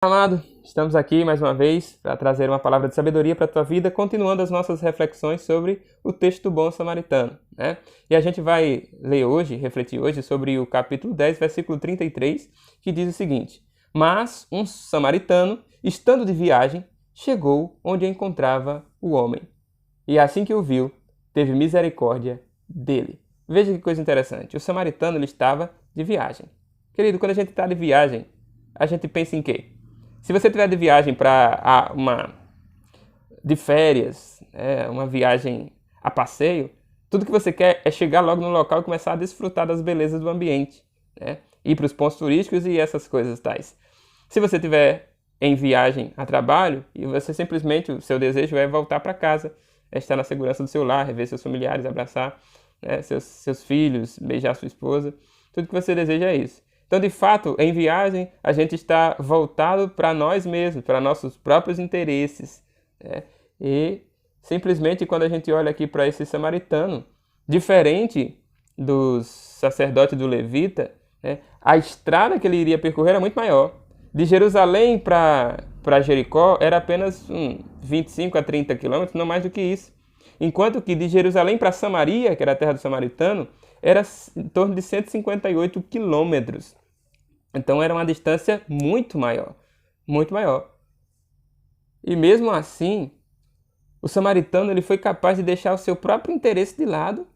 Amado, estamos aqui mais uma vez para trazer uma palavra de sabedoria para a tua vida, continuando as nossas reflexões sobre o texto do bom samaritano, né? E a gente vai ler hoje, refletir hoje sobre o capítulo 10, versículo 33, que diz o seguinte: Mas um samaritano, estando de viagem, chegou onde encontrava o homem, e assim que o viu, teve misericórdia dele. Veja que coisa interessante, o samaritano ele estava de viagem. Querido, quando a gente está de viagem, a gente pensa em quê? Se você estiver de viagem de férias, uma viagem a passeio, tudo que você quer é chegar logo no local e começar a desfrutar das belezas do ambiente, né? Ir para os pontos turísticos e essas coisas tais. Se você estiver em viagem a trabalho e você simplesmente, o seu desejo é voltar para casa, é estar na segurança do seu lar, rever seus familiares, abraçar, né, seus filhos, beijar sua esposa, tudo que você deseja é isso. Então, de fato, em viagem, a gente está voltado para nós mesmos, para nossos próprios interesses, né? E simplesmente quando a gente olha aqui para esse samaritano, diferente dos sacerdotes do levita, né, a estrada que ele iria percorrer era muito maior. De Jerusalém para Jericó era apenas 25 a 30 quilômetros, não mais do que isso. Enquanto que de Jerusalém para Samaria, que era a terra do samaritano, era em torno de 158 quilômetros. Então era uma distância muito maior, muito maior. E mesmo assim, o samaritano ele foi capaz de deixar o seu próprio interesse de lado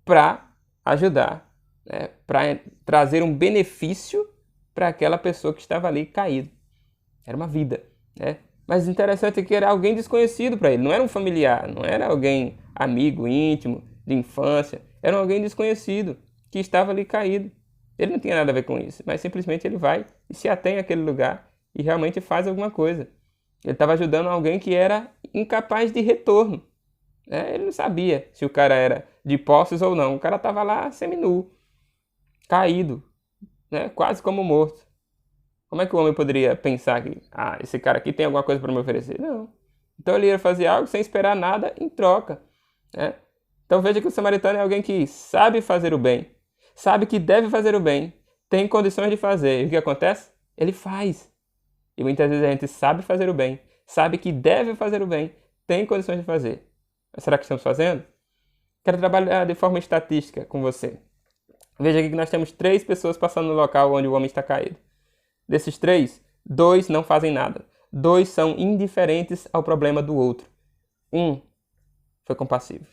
para ajudar, né? Para trazer um benefício para aquela pessoa que estava ali caído. Era uma vida, né? Mas interessante é que era alguém desconhecido para ele, não era um familiar, não era alguém amigo, íntimo, de infância, era alguém desconhecido que estava ali caído. Ele não tinha nada a ver com isso, mas simplesmente ele vai e se atém àquele lugar e realmente faz alguma coisa. Ele estava ajudando alguém que era incapaz de retorno, né? Ele não sabia se o cara era de posses ou não. O cara estava lá seminu, caído, né? Quase como morto. Como é que o homem poderia pensar que esse cara aqui tem alguma coisa para me oferecer? Não. Então ele ia fazer algo sem esperar nada em troca, né? Então veja que o samaritano é alguém que sabe fazer o bem, sabe que deve fazer o bem, tem condições de fazer. E o que acontece? Ele faz. E muitas vezes a gente sabe fazer o bem, sabe que deve fazer o bem, tem condições de fazer. Mas será que estamos fazendo? Quero trabalhar de forma estatística com você. Veja aqui que nós temos 3 pessoas passando no local onde o homem está caído. Desses 3, 2 não fazem nada. 2 são indiferentes ao problema do outro. 1 foi compassivo.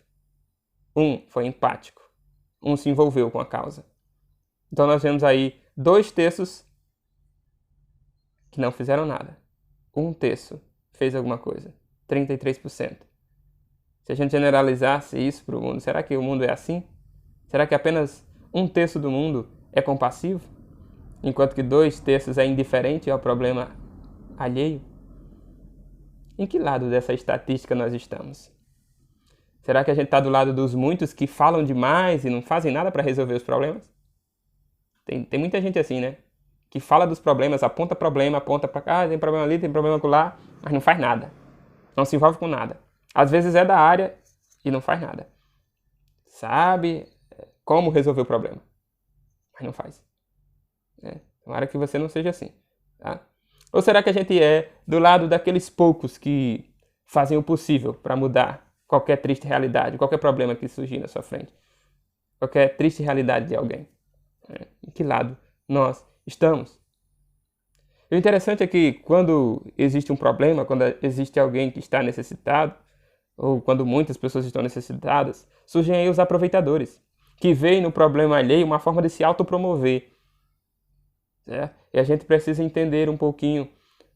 1 foi empático. 1 se envolveu com a causa. Então nós vemos aí 2 terços que não fizeram nada. 1 terço fez alguma coisa. 33%. Se a gente generalizasse isso para o mundo, será que o mundo é assim? Será que apenas 1 terço do mundo é compassivo? Enquanto que 2 terços é indiferente ao problema alheio? Em que lado dessa estatística nós estamos? Será que a gente está do lado dos muitos que falam demais e não fazem nada para resolver os problemas? Tem muita gente assim, né? Que fala dos problemas, aponta problema, aponta para cá, tem problema ali, tem problema lá, mas não faz nada. Não se envolve com nada. Às vezes é da área e não faz nada. Sabe como resolver o problema, mas não faz. Tomara que você não seja assim, tá? Ou será que a gente é do lado daqueles poucos que fazem o possível para mudar qualquer triste realidade, qualquer problema que surgir na sua frente, qualquer triste realidade de alguém? Em que lado nós estamos? O interessante é que quando existe um problema, quando existe alguém que está necessitado, ou quando muitas pessoas estão necessitadas, surgem aí os aproveitadores, que veem no problema alheio uma forma de se autopromover. Certo? E a gente precisa entender um pouquinho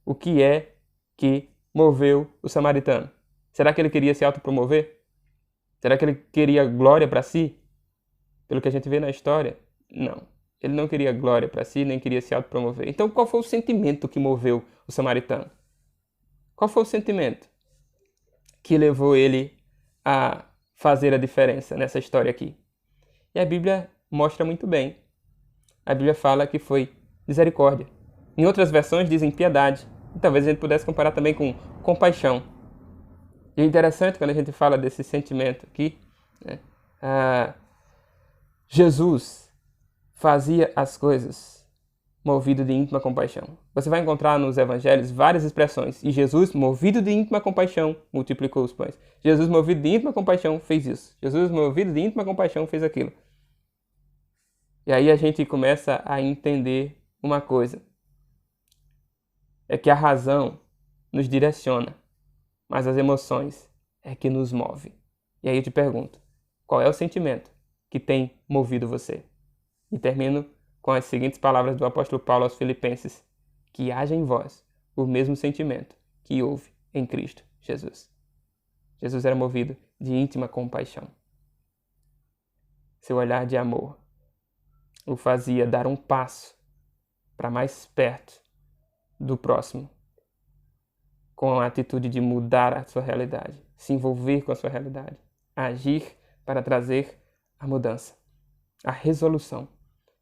o que é que moveu o samaritano. Será que ele queria se autopromover? Será que ele queria glória para si? Pelo que a gente vê na história, não. Ele não queria glória para si, nem queria se autopromover. Então qual foi o sentimento que moveu o samaritano? Qual foi o sentimento que levou ele a fazer a diferença nessa história aqui? E a Bíblia mostra muito bem. A Bíblia fala que foi misericórdia. Em outras versões dizem piedade. E talvez a gente pudesse comparar também com compaixão. E é interessante quando a gente fala desse sentimento aqui, né? Jesus fazia as coisas movido de íntima compaixão. Você vai encontrar nos evangelhos várias expressões. E Jesus, movido de íntima compaixão, multiplicou os pães. Jesus, movido de íntima compaixão, fez isso. Jesus, movido de íntima compaixão, fez aquilo. E aí a gente começa a entender uma coisa. É que a razão nos direciona, mas as emoções é que nos move. E aí eu te pergunto, qual é o sentimento que tem movido você? E termino com as seguintes palavras do apóstolo Paulo aos Filipenses: que haja em vós o mesmo sentimento que houve em Cristo Jesus. Jesus era movido de íntima compaixão. Seu olhar de amor o fazia dar um passo para mais perto do próximo, com a atitude de mudar a sua realidade, se envolver com a sua realidade, agir para trazer a mudança, a resolução.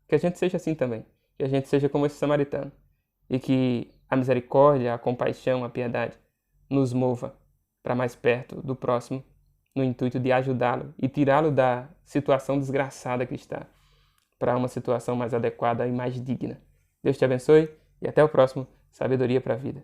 Que a gente seja assim também, que a gente seja como esse samaritano, e que a misericórdia, a compaixão, a piedade nos mova para mais perto do próximo, no intuito de ajudá-lo e tirá-lo da situação desgraçada que está, para uma situação mais adequada e mais digna. Deus te abençoe e até o próximo Sabedoria para a Vida.